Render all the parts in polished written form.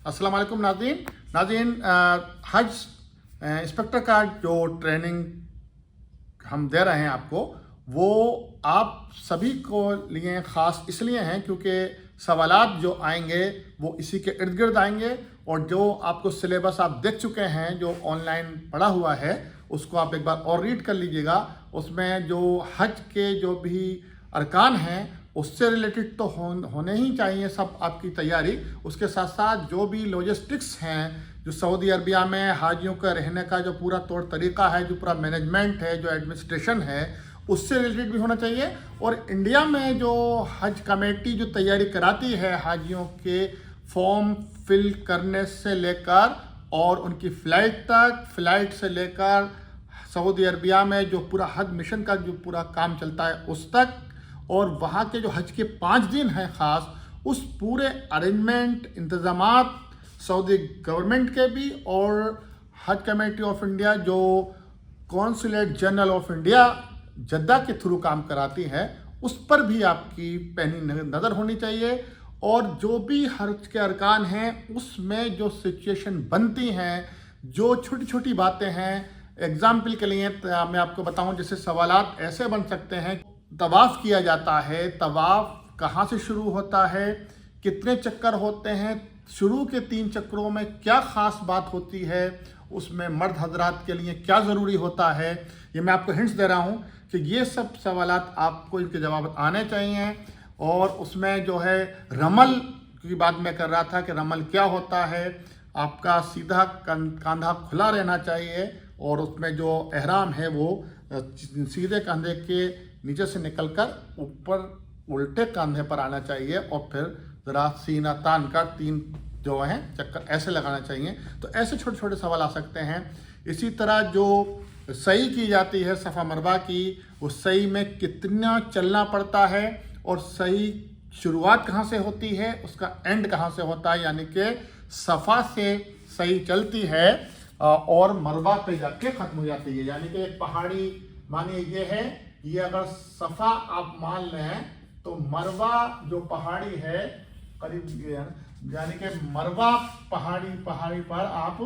अस्सलाम वालेकुम नाज़रीन। हज इंस्पेक्टर का जो ट्रेनिंग हम दे रहे हैं आपको, वो आप सभी को लिए ख़ास इसलिए हैं क्योंकि सवालात जो आएंगे वो इसी के इर्द गिर्द आएंगे। और जो आपको सिलेबस आप देख चुके हैं, जो ऑनलाइन पढ़ा हुआ है, उसको आप एक बार और रीड कर लीजिएगा। उसमें जो हज के जो भी अरकान हैं उससे रिलेटेड तो होने ही चाहिए सब आपकी तैयारी। उसके साथ साथ जो भी लॉजिस्टिक्स हैं, जो सऊदी अरबिया में हाजियों का रहने का जो पूरा तौर तरीका है, जो पूरा मैनेजमेंट है, जो एडमिनिस्ट्रेशन है, उससे रिलेटेड भी होना चाहिए। और इंडिया में जो हज कमेटी जो तैयारी कराती है हाजियों के फॉर्म फिल करने से लेकर और उनकी फ़्लाइट तक, फ़्लाइट से लेकर सऊदी अरबिया में जो पूरा हज मिशन का जो पूरा काम चलता है उस तक, और वहाँ के जो हज के 5 दिन हैं ख़ास, उस पूरे अरेंजमेंट इंतज़ामात सऊदी गवर्नमेंट के भी और हज कमेटी ऑफ इंडिया जो consulate general of India Jeddah के थ्रू काम कराती है, उस पर भी आपकी पैनी नज़र होनी चाहिए। और जो भी हज के अरकान हैं उसमें जो सिचुएशन बनती हैं, जो छोटी छोटी बातें हैं, एग्जाम्पल के लिए मैं आपको बताऊं, जैसे सवालात ऐसे बन सकते हैं। तवाफ़ किया जाता है, तवाफ़ कहाँ से शुरू होता है, कितने चक्कर होते हैं, शुरू के 3 चक्करों में क्या ख़ास बात होती है, उसमें मर्द हजरात के लिए क्या ज़रूरी होता है। ये मैं आपको हिंट्स दे रहा हूँ कि ये सब सवालात आपको इनके जवाब आने चाहिए। और उसमें जो है रमल की बात मैं कर रहा था कि रमल क्या होता है। आपका सीधा कंधा खुला रहना चाहिए और उसमें जो एहराम है वो सीधे कंधे के नीचे से निकलकर ऊपर उल्टे कंधे पर आना चाहिए, और फिर ज़रा सीना तान कर 3 जो हैं चक्कर ऐसे लगाना चाहिए। तो ऐसे छोटे छोटे सवाल आ सकते हैं। इसी तरह जो सही की जाती है सफ़ा मरवा की, वो सही में कितना चलना पड़ता है और सही शुरुआत कहाँ से होती है, उसका एंड कहाँ से होता है। यानी कि सफ़ा से सही चलती है और मरवा पे जाके ख़त्म हो जाती है। यानी कि एक पहाड़ी मानिए ये है, ये अगर सफ़ा आप मान लें तो मरवा जो पहाड़ी है करीब, यानी कि मरवा पहाड़ी पर आप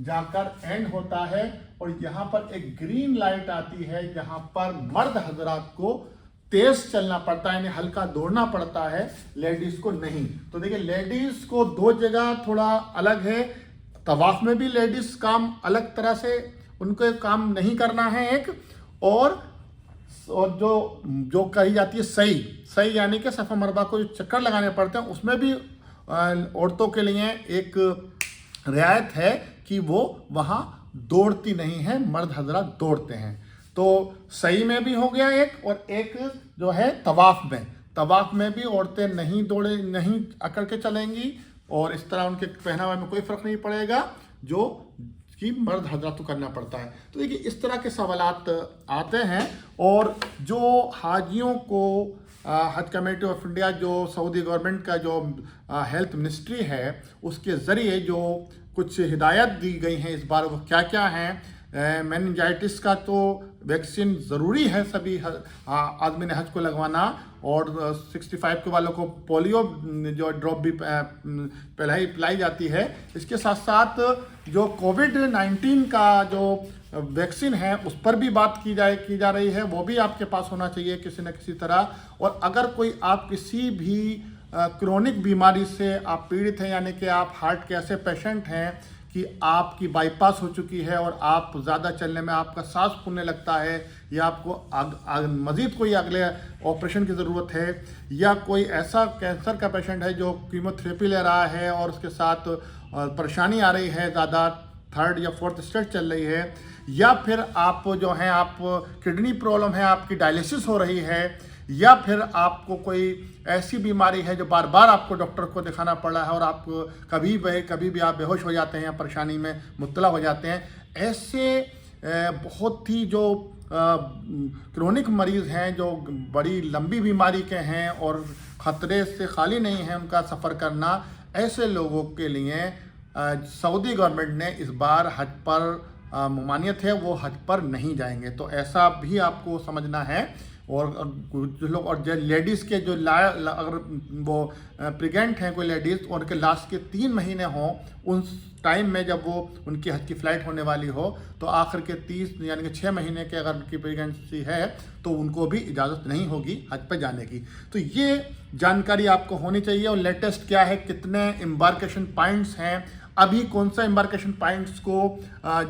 जाकर एंड होता है। और यहाँ पर एक ग्रीन लाइट आती है जहाँ पर मर्द हजरात को तेज चलना पड़ता है, यानी हल्का दौड़ना पड़ता है, लेडीज को नहीं। तो देखिए लेडीज को 2 जगह थोड़ा अलग है। तवाफ में भी लेडीज काम अलग तरह से उनको काम नहीं करना है एक, और जो कही जाती है सही यानी कि सफ़ा मरवा को जो चक्कर लगाने पड़ते हैं उसमें भी औरतों के लिए एक रियायत है कि वो वहाँ दौड़ती नहीं है, मर्द हजरात दौड़ते हैं। तो सही में भी हो गया एक, और एक जो है तवाफ में भी औरतें नहीं अकड़ के चलेंगी, और इस तरह उनके पहनावे में कोई फ़र्क नहीं पड़ेगा जो कि मर्द हजरात को करना पड़ता है। तो देखिए इस तरह के सवालात आते हैं। और जो हाजियों को हज कमेटी ऑफ इंडिया, जो सऊदी गवर्नमेंट का जो हेल्थ मिनिस्ट्री है, उसके ज़रिए जो कुछ हिदायत दी गई हैं इस बार, वो क्या क्या हैं। मेनिंजाइटिस का तो वैक्सीन ज़रूरी है सभी आदमी ने हज को लगवाना, और 65 के वालों को पोलियो जो ड्रॉप भी पहले ही पिलाई जाती है। इसके साथ साथ जो कोविड-19 का जो वैक्सीन है उस पर भी बात की जा रही है, वो भी आपके पास होना चाहिए किसी न किसी तरह। और अगर कोई आप किसी भी क्रोनिक बीमारी से आप पीड़ित हैं, यानी कि आप हार्ट के ऐसे पेशेंट हैं कि आपकी बाईपास हो चुकी है और आप ज़्यादा चलने में आपका सांस फूलने लगता है, या आपको मज़ीद कोई अगले ऑपरेशन की ज़रूरत है, या कोई ऐसा कैंसर का पेशेंट है जो कीमोथेरेपी ले रहा है और उसके साथ परेशानी आ रही है, ज़्यादा 3rd या 4th स्टेज चल रही है, या फिर आप जो हैं आप किडनी प्रॉब्लम है, आपकी डायलिसिस हो रही है, या फिर आपको कोई ऐसी बीमारी है जो बार बार आपको डॉक्टर को दिखाना पड़ रहा है और आप कभी भी आप बेहोश हो जाते हैं या परेशानी में मुब्तला हो जाते हैं। ऐसे बहुत ही जो क्रोनिक मरीज़ हैं, जो बड़ी लंबी बीमारी के हैं और ख़तरे से खाली नहीं है उनका सफ़र करना, ऐसे लोगों के लिए सऊदी गवर्नमेंट ने इस बार हज पर ममानियत है, वो हज पर नहीं जाएंगे। तो ऐसा भी आपको समझना है। और जो लोग और जो लेडीज़ के जो अगर वो प्रेग्नेंट हैं कोई लेडीज़ और उनके लास्ट के 3 महीने हों उन टाइम में जब वो उनकी हज की फ़्लाइट होने वाली हो तो आखिर के 30 यानी कि 6 महीने के अगर उनकी प्रेगनेंसी है तो उनको भी इजाज़त नहीं होगी हज पर जाने की। तो ये जानकारी आपको होनी चाहिए। और लेटेस्ट क्या है, कितने एम्बार्केशन पॉइंट्स हैं, अभी कौन सा एम्बार्केशन पॉइंट्स को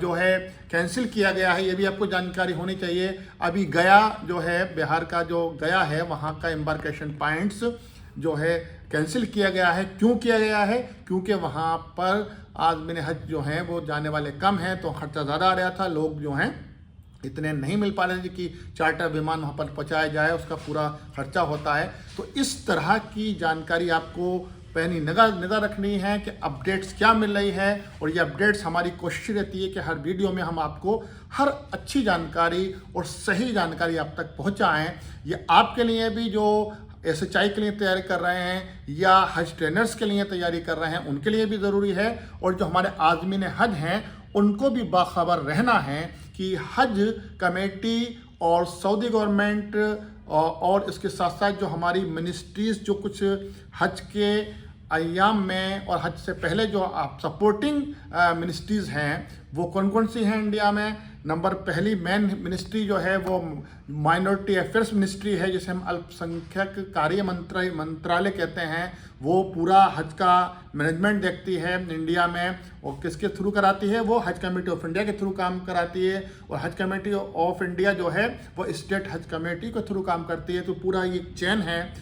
जो है कैंसिल किया गया है, ये भी आपको जानकारी होनी चाहिए। अभी गया जो है, बिहार का जो गया है, वहाँ का एम्बार्केशन पॉइंट्स जो है कैंसिल किया गया है। क्यों किया गया है? क्योंकि वहाँ पर आदमी हज जो हैं वो जाने वाले कम हैं तो खर्चा ज़्यादा आ रहा था, लोग जो हैं इतने नहीं मिल पा रहे थे कि चार्टर विमान वहाँ पर पहुँचाया जाए, उसका पूरा खर्चा होता है। तो इस तरह की जानकारी आपको पहली निगाह रखनी है कि अपडेट्स क्या मिल रही है। और ये अपडेट्स हमारी कोशिश रहती है कि हर वीडियो में हम आपको हर अच्छी जानकारी और सही जानकारी आप तक पहुँचाएँ। ये आपके लिए भी जो SHI के लिए तैयारी कर रहे हैं या हज ट्रेनर्स के लिए तैयारी कर रहे हैं उनके लिए भी ज़रूरी है। और जो हमारे आज़मीन हज हैं उनको भी बाखबर रहना है कि हज कमेटी और सऊदी गवर्नमेंट और इसके साथ साथ जो हमारी मिनिस्ट्रीज़ जो कुछ हज के अय्याम में और हज से पहले जो आप सपोर्टिंग मिनिस्ट्रीज़ हैं वो कौन कौन सी हैं इंडिया में। नंबर पहली मेन मिनिस्ट्री जो है वो माइनॉरिटी अफेयर्स मिनिस्ट्री है, जिसे हम अल्पसंख्यक कार्य मंत्रालय कहते हैं। वो पूरा हज का मैनेजमेंट देखती है इंडिया में और किसके थ्रू कराती है, वो हज कमेटी ऑफ इंडिया के थ्रू काम कराती है। और हज कमेटी ऑफ इंडिया जो है वो स्टेट हज कमेटी के थ्रू काम करती है। तो पूरा ये चेन है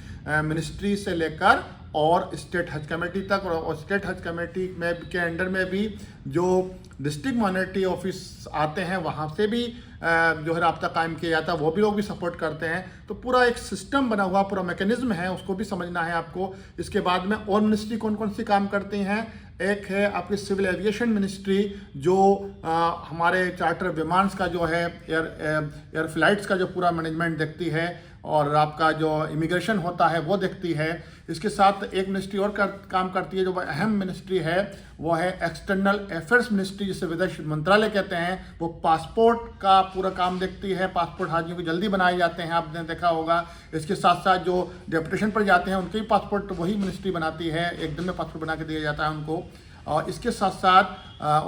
मिनिस्ट्री से लेकर और स्टेट हज कमेटी तक। और स्टेट हज कमेटी में के अंडर में भी जो डिस्ट्रिक्ट माइनॉरिटी ऑफिस आते हैं वहाँ से भी जो है राब्ता कायम किया जाता है, वो भी लोग भी सपोर्ट करते हैं। तो पूरा एक सिस्टम बना हुआ पूरा मैकेनिज्म है, उसको भी समझना है आपको। इसके बाद में और मिनिस्ट्री कौन कौन सी काम करती हैं, एक है आपकी सिविल एविएशन मिनिस्ट्री जो हमारे चार्टर विमान का जो है एयर फ्लाइट्स का जो पूरा मैनेजमेंट देखती है और आपका जो इमिग्रेशन होता है वो देखती है। इसके साथ एक मिनिस्ट्री और काम करती है जो अहम मिनिस्ट्री है, वो है एक्सटर्नल अफेयर्स मिनिस्ट्री, जिसे विदेश मंत्रालय कहते हैं। वो पासपोर्ट का पूरा काम देखती है, पासपोर्ट हाजियों को जल्दी बनाए जाते हैं, आपने देखा होगा। इसके साथ साथ जो डेपुटेशन पर जाते हैं उनके भी पासपोर्ट वही मिनिस्ट्री बनाती है, एक दिन में पासपोर्ट बना के दिया जाता है उनको। और इसके साथ साथ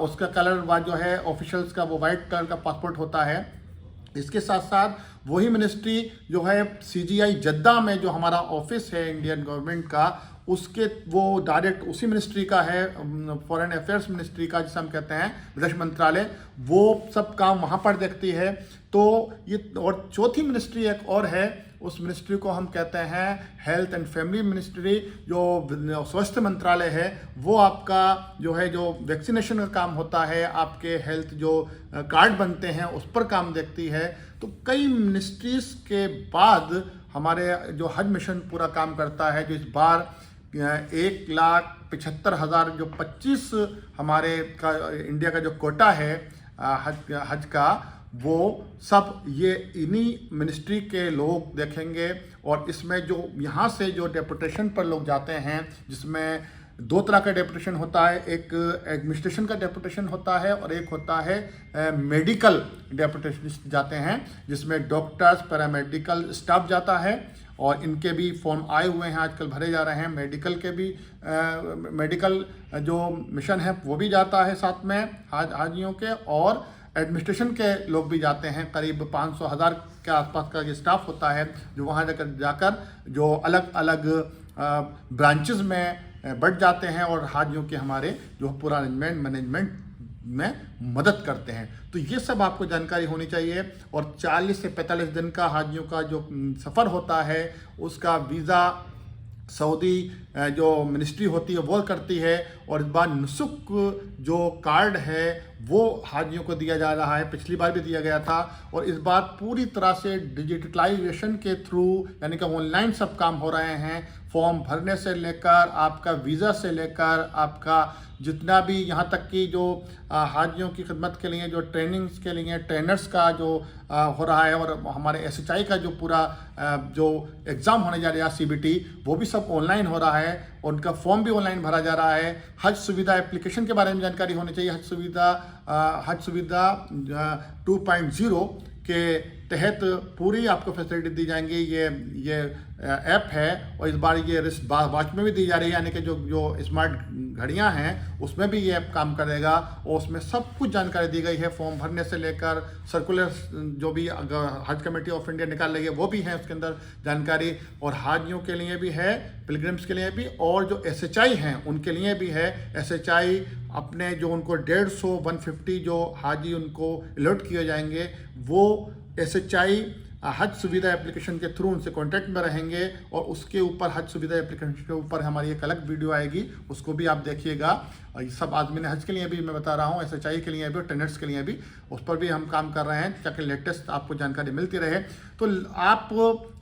उसका कलर जो है ऑफिशियल्स का वो वाइट कलर का पासपोर्ट होता है। इसके साथ साथ वही मिनिस्ट्री जो है CGI जद्दा में जो हमारा ऑफिस है इंडियन गवर्नमेंट का, उसके वो डायरेक्ट उसी मिनिस्ट्री का है, फॉरेन अफेयर्स मिनिस्ट्री का जिसे हम कहते हैं विदेश मंत्रालय, वो सब काम वहाँ पर देखती है। तो ये और चौथी मिनिस्ट्री एक और है, उस मिनिस्ट्री को हम कहते हैं हेल्थ एंड फैमिली मिनिस्ट्री, जो स्वास्थ्य मंत्रालय है। वो आपका जो है जो वैक्सीनेशन का काम होता है, आपके हेल्थ जो कार्ड बनते हैं उस पर काम देखती है। तो कई मिनिस्ट्रीज़ के बाद हमारे जो हज मिशन पूरा काम करता है, जो इस बार 1,75,000 जो 25 हमारे का इंडिया का जो कोटा है हज का, वो सब ये इन्हीं मिनिस्ट्री के लोग देखेंगे। और इसमें जो यहाँ से जो डेपुटेशन पर लोग जाते हैं, जिसमें 2 तरह का डेपुटेशन होता है, एक एडमिनिस्ट्रेशन का डेपुटेशन होता है और एक होता है मेडिकल डेपुटेशन जाते हैं, जिसमें डॉक्टर्स पैरामेडिकल स्टाफ जाता है। और इनके भी फॉर्म आए हुए हैं, आजकल भरे जा रहे हैं। मेडिकल के भी मेडिकल जो मिशन है वो भी जाता है साथ में हाजियों के, और एडमिनिस्ट्रेशन के लोग भी जाते हैं। करीब 500,000 के आसपास का ये स्टाफ होता है जो वहाँ जाकर जो अलग अलग ब्रांचेस में बढ़ जाते हैं और हाजियों के हमारे जो पूरा अरेंजमेंट मैनेजमेंट में मदद करते हैं। तो ये सब आपको जानकारी होनी चाहिए। और 40 से 45 दिन का हाजियों का जो सफ़र होता है उसका वीज़ा सऊदी जो मिनिस्ट्री होती है वो करती है। और इस बार नुसुक जो कार्ड है वो हाजियों को दिया जा रहा है, पिछली बार भी दिया गया था। और इस बार पूरी तरह से डिजिटलाइजेशन के थ्रू, यानी कि ऑनलाइन सब काम हो रहे हैं। फॉर्म भरने से लेकर आपका वीज़ा से लेकर आपका जितना भी, यहाँ तक कि जो हाजियों की खिदमत के लिए जो ट्रेनिंग्स के लिए ट्रेनर्स का जो हो रहा है, और हमारे SHI का जो पूरा जो एग्ज़ाम होने जा रहा है CBT, वो भी सब ऑनलाइन हो रहा है। और उनका फॉर्म भी ऑनलाइन भरा जा रहा है। हज सुविधा एप्लीकेशन के बारे में जानकारी होनी चाहिए। हज सुविधा 2.0 के तहत पूरी आपको फैसिलिटी दी जाएंगी। ये ऐप है और इस बार ये रिस्ट वॉच में भी दी जा रही है, यानी कि जो स्मार्ट घड़ियां हैं उसमें भी ये ऐप काम करेगा और उसमें सब कुछ जानकारी दी गई है, फॉर्म भरने से लेकर सर्कुलर जो भी हज कमेटी ऑफ इंडिया निकाल रही है वो भी है उसके अंदर जानकारी, और हाजियों के लिए भी है, पिलग्रिम्स के लिए भी, और जो SHI हैं उनके लिए भी है। SHI अपने जो उनको 150 जो हाजी उनको अलर्ट किए जाएंगे वो SHI हज सुविधा एप्लीकेशन के थ्रू उनसे कांटेक्ट में रहेंगे, और उसके ऊपर हज सुविधा एप्लीकेशन के ऊपर हमारी एक अलग वीडियो आएगी, उसको भी आप देखिएगा। और सब आदमी हज के लिए भी मैं बता रहा हूँ, SHI के लिए भी और टेनेट्स के लिए भी, उस पर भी हम काम कर रहे हैं ताकि लेटेस्ट आपको जानकारी मिलती रहे। तो आप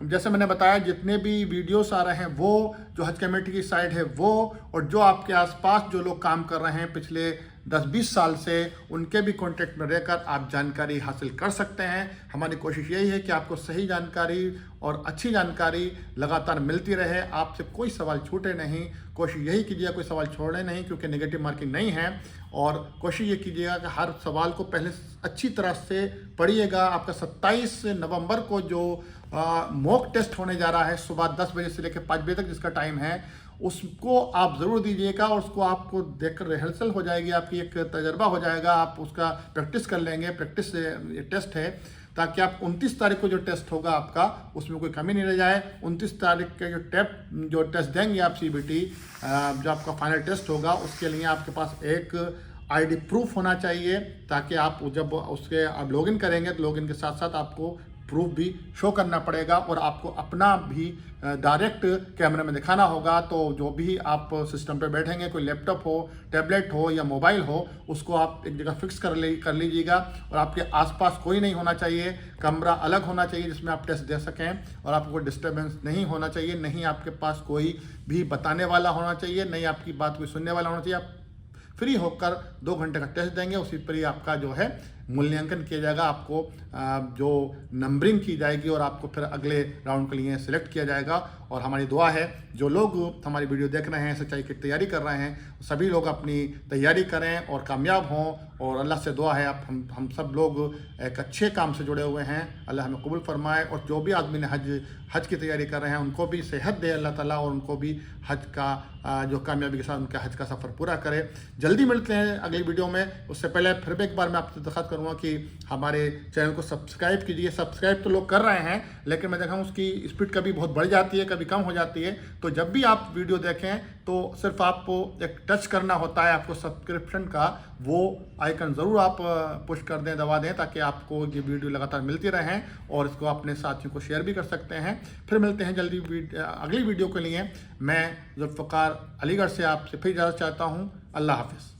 जैसे मैंने बताया जितने भी वीडियोस आ रहे हैं वो जो हज कमेटी की साइट है वो, और जो आपके आसपास जो लोग काम कर रहे हैं पिछले 10-20 साल से, उनके भी कांटेक्ट में रहकर आप जानकारी हासिल कर सकते हैं। हमारी कोशिश यही है कि आपको सही जानकारी और अच्छी जानकारी लगातार मिलती रहे, आपसे कोई सवाल छूटे नहीं। कोशिश यही कीजिएगा कोई सवाल छोड़े नहीं, क्योंकि नेगेटिव मार्किंग नहीं है, और कोशिश ये कीजिएगा कि हर सवाल को पहले अच्छी तरह से पढ़िएगा। आपका 27 नवंबर को जो मॉक टेस्ट होने जा रहा है सुबह 10 बजे से लेकर 5 बजे तक जिसका टाइम है, उसको आप ज़रूर दीजिएगा, और उसको आपको देखकर रिहर्सल हो जाएगी, आपकी एक तजर्बा हो जाएगा, आप उसका प्रैक्टिस कर लेंगे। प्रैक्टिस ये टेस्ट है ताकि आप 29 तारीख को जो टेस्ट होगा आपका उसमें कोई कमी नहीं रह जाए। 29 तारीख के जो टेस्ट देंगे आप CBT, जो आपका फाइनल टेस्ट होगा, उसके लिए आपके पास एक ID प्रूफ होना चाहिए, ताकि आप जब उसके आप लॉगिन करेंगे तो लॉगिन के साथ साथ आपको प्रूफ भी शो करना पड़ेगा, और आपको अपना भी डायरेक्ट कैमरे में दिखाना होगा। तो जो भी आप सिस्टम पे बैठेंगे, कोई लैपटॉप हो, टैबलेट हो या मोबाइल हो, उसको आप एक जगह फिक्स कर लीजिएगा, और आपके आसपास कोई नहीं होना चाहिए, कमरा अलग होना चाहिए जिसमें आप टेस्ट दे सकें, और आपको कोई डिस्टर्बेंस नहीं होना चाहिए, नहीं आपके पास कोई भी बताने वाला होना चाहिए, नहीं आपकी बात कोई सुनने वाला होना चाहिए। आप फ्री होकर 2 घंटे का टेस्ट देंगे, उसी पर ही आपका जो है मूल्यांकन किया जाएगा, आपको जो नंबरिंग की जाएगी, और आपको फिर अगले राउंड के लिए सिलेक्ट किया जाएगा। और हमारी दुआ है जो लोग हमारी वीडियो देख रहे हैं, SHI की तैयारी कर रहे हैं, सभी लोग अपनी तैयारी करें और कामयाब हों, और अल्लाह से दुआ है आप हम सब लोग एक अच्छे काम से जुड़े हुए हैं, अल्लाह हमें कबूल फरमाए, और जो भी आदमी ने हज की तैयारी कर रहे हैं उनको भी सेहत दे अल्लाह ताला, और उनको भी हज का जो कामयाबी के साथ उनका हज का सफ़र पूरा करे। जल्दी मिलते हैं अगली वीडियो में। उससे पहले फिर भी एक बार मैं आपसे दरख्वास्त करूँगा कि हमारे चैनल को सब्सक्राइब कीजिए। सब्सक्राइब तो लोग कर रहे हैं, लेकिन मैं देखा हूँ उसकी स्पीड कभी बहुत बढ़ जाती है, कभी कम हो जाती है। तो जब भी आप वीडियो देखें तो सिर्फ आपको एक टच करना होता है, आपको सब्सक्रिप्शन का वो आइकन ज़रूर आप पुश कर दें, दबा दें, ताकि आपको ये वीडियो लगातार मिलती रहें, और इसको अपने साथियों को शेयर भी कर सकते हैं। फिर मिलते हैं जल्दी अगली वीडियो के लिए। मैं जुल्फ़िकार अलीगढ़ से आपसे फिर इजाज़त चाहता हूँ। अल्लाह हाफ़िज़।